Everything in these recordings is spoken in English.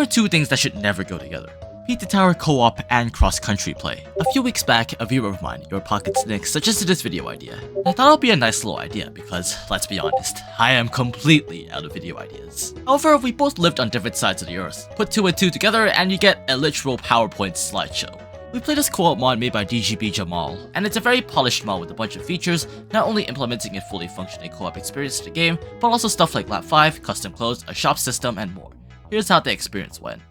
are two things that should never go together: Pizza Tower co-op and cross-country play. A few weeks back, a viewer of mine, Your Pocket Snick, suggested this video idea. I thought it would be a nice little idea because, let's be honest, I am completely out of video ideas. However, we both lived on different sides of the earth. Put two and two together and you get a literal PowerPoint slideshow. We played this co-op mod made by DGB Jamal, and it's a very polished mod with a bunch of features, not only implementing a fully functioning co-op experience to the game, but also stuff like lap 5, custom clothes, a shop system, and more. Here's how the experience went.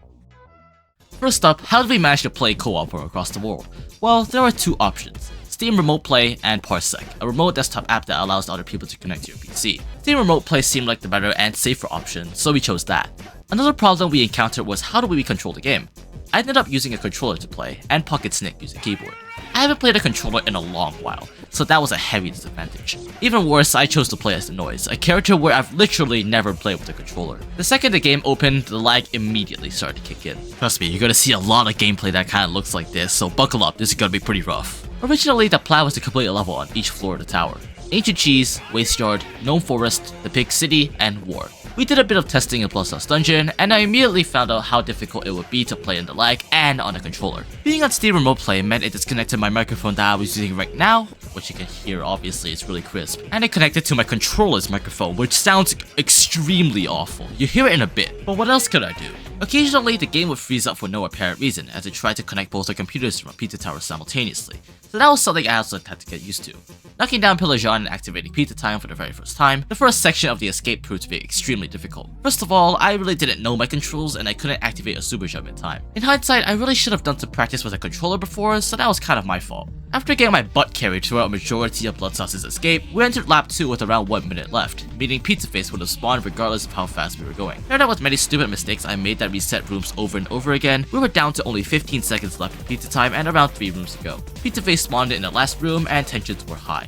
First up, how did we manage to play co-op across the world? Well, there are two options: Steam Remote Play and Parsec, a remote desktop app that allows other people to connect to your PC. Steam Remote Play seemed like the better and safer option, so we chose that. Another problem we encountered was how do we control the game? I ended up using a controller to play, and Pocket Snick used a keyboard. I haven't played a controller in a long while, so that was a heavy disadvantage. Even worse, I chose to play as the Noise, a character where I've literally never played with a controller. The second the game opened, the lag immediately started to kick in. Trust me, you're gonna see a lot of gameplay that kinda looks like this, so buckle up, this is gonna be pretty rough. Originally, the plan was to complete a level on each floor of the tower: Ancient Cheese, Waste Yard, Gnome Forest, the Pig City, and War. We did a bit of testing in Plus House Dungeon, and I immediately found out how difficult it would be to play in the lag and on a controller. Being on Steam Remote Play meant it disconnected my microphone that I was using right now, which you can hear obviously is really crisp, and it connected to my controller's microphone, which sounds extremely awful. You hear it in a bit, but what else could I do? Occasionally, the game would freeze up for no apparent reason as it tried to connect both the computers from Pizza Tower simultaneously, so that was something I also had to get used to. Knocking down Pillar John and activating Pizza Time for the very first time, the first section of the escape proved to be extremely difficult. First of all, I really didn't know my controls and I couldn't activate a super jump in time. In hindsight, I really should have done some practice with a controller before, so that was kind of my fault. After getting my butt carried throughout a majority of Bloodsauce's escape, we entered lap 2 with around 1 minute left, meaning Pizza Face would have spawned regardless of how fast we were going. Paired out with many stupid mistakes I made that reset rooms over and over again, we were down to only 15 seconds left in Pizza Time and around 3 rooms to go. Pizza Face spawned in the last room and tensions were high.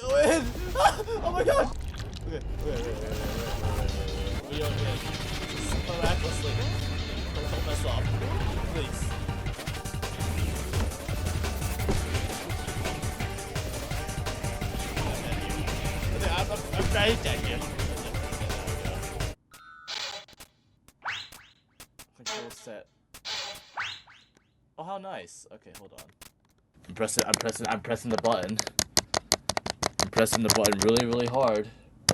Go in! Oh my god! Okay. We are in. Miraculously. Don't mess up. Please. I'm right dead here. Control set. Oh, how nice. Okay, hold on. I'm pressing the button. I'm pressing the button really hard.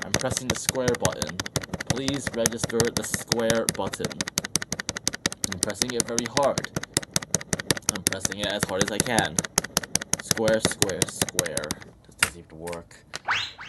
I'm pressing the square button. Please register the square button. I'm pressing it very hard. I'm pressing it as hard as I can. Square. This doesn't even work.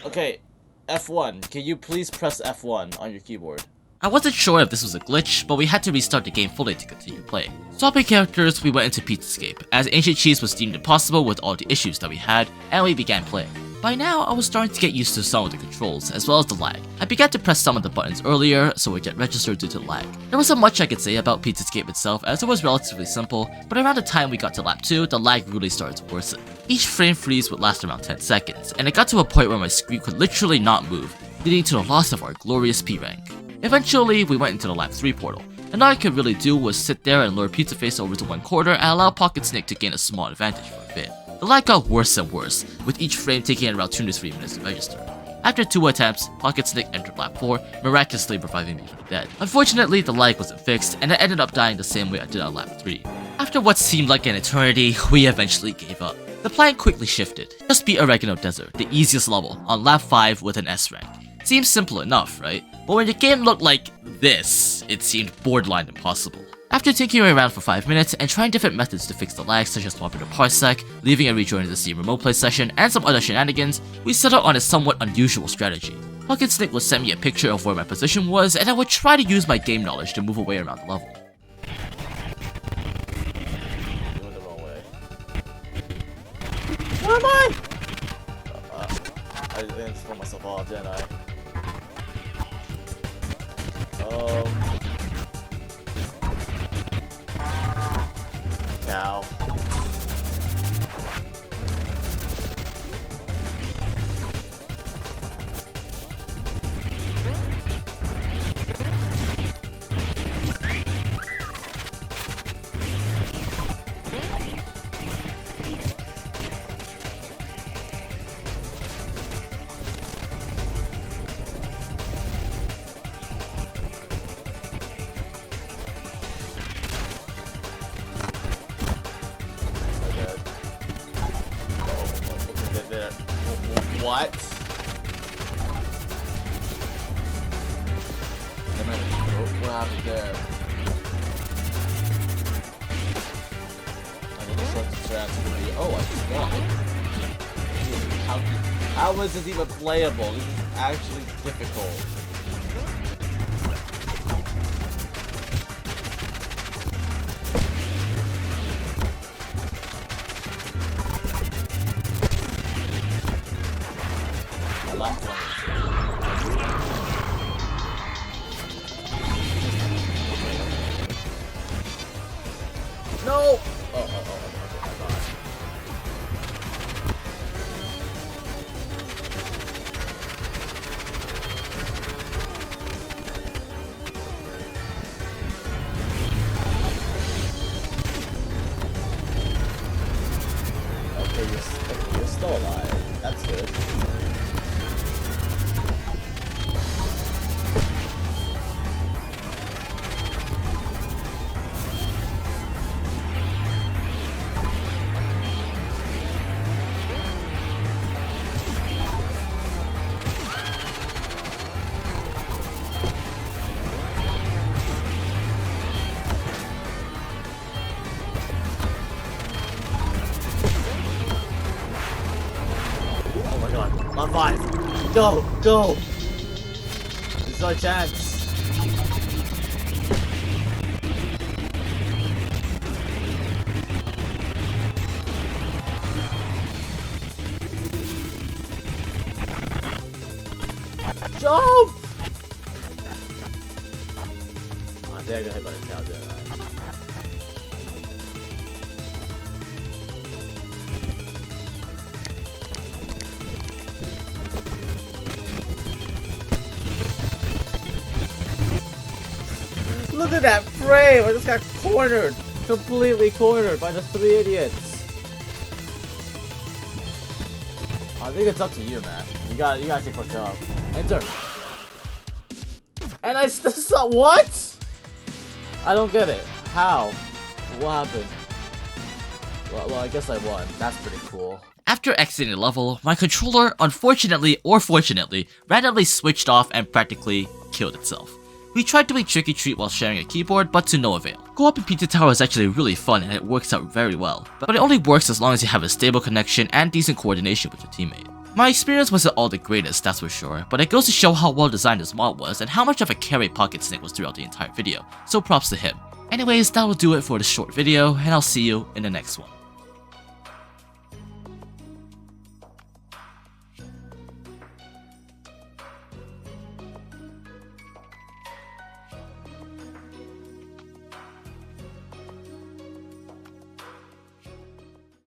Okay, F1. Can you please press F1 on your keyboard? I wasn't sure if this was a glitch, but we had to restart the game fully to continue playing. Swapping characters, we went into Pizzascape, as Ancient Cheese was deemed impossible with all the issues that we had, and we began playing. By now, I was starting to get used to some of the controls, as well as the lag. I began to press some of the buttons earlier, so it get registered due to lag. There wasn't much I could say about Pizzascape itself, as it was relatively simple, but around the time we got to lap 2, the lag really started to worsen. Each frame freeze would last around 10 seconds, and it got to a point where my screen could literally not move, leading to the loss of our glorious P rank. Eventually, we went into the lap 3 portal, and all I could really do was sit there and lure Pizza Face over to one corner and allow Pocket Snick to gain a small advantage for a bit. The lag got worse and worse, with each frame taking around 2 to 3 minutes to register. After 2 attempts, Pocket Snick entered lap 4, miraculously reviving me from the dead. Unfortunately, the lag wasn't fixed, and I ended up dying the same way I did on lap 3. After what seemed like an eternity, we eventually gave up. The plan quickly shifted. Just beat Oregano Desert, the easiest level, on lap 5 with an S rank. Seems simple enough, right? But when the game looked like this, it seemed borderline impossible. After tinkering around for 5 minutes and trying different methods to fix the lag, such as swapping the parsec, leaving and rejoining the Steam Remote Play session, and some other shenanigans, we settled on a somewhat unusual strategy. Pocket Snick would send me a picture of where my position was, and I would try to use my game knowledge to move away around the level. You went the wrong way. Where am I? I didn't throw myself off, didn't I? Now. What? What happened there? I think it's supposed to turn out to be. Oh, I just got it. How is this even playable? This is actually difficult. No! Oh, my God. Okay, you're still alive. That's good. On 5. Go! Go! This is our chance. Jump! Oh, I think I got hit by the cow, didn't I? Look at that frame! I just got cornered! Completely cornered by the 3 idiots! I think it's up to you, man. You gotta take fucked up. Enter! And I still saw- what?! I don't get it. How? What happened? Well, I guess I won. That's pretty cool. After exiting the level, my controller, unfortunately or fortunately, randomly switched off and practically killed itself. We tried doing Tricky Treat while sharing a keyboard, but to no avail. Co-op in Pizza Tower is actually really fun and it works out very well, but it only works as long as you have a stable connection and decent coordination with your teammate. My experience wasn't all the greatest, that's for sure, but it goes to show how well designed this mod was and how much of a carry Pocket Snake was throughout the entire video, so props to him. Anyways, that will do it for this short video, and I'll see you in the next one.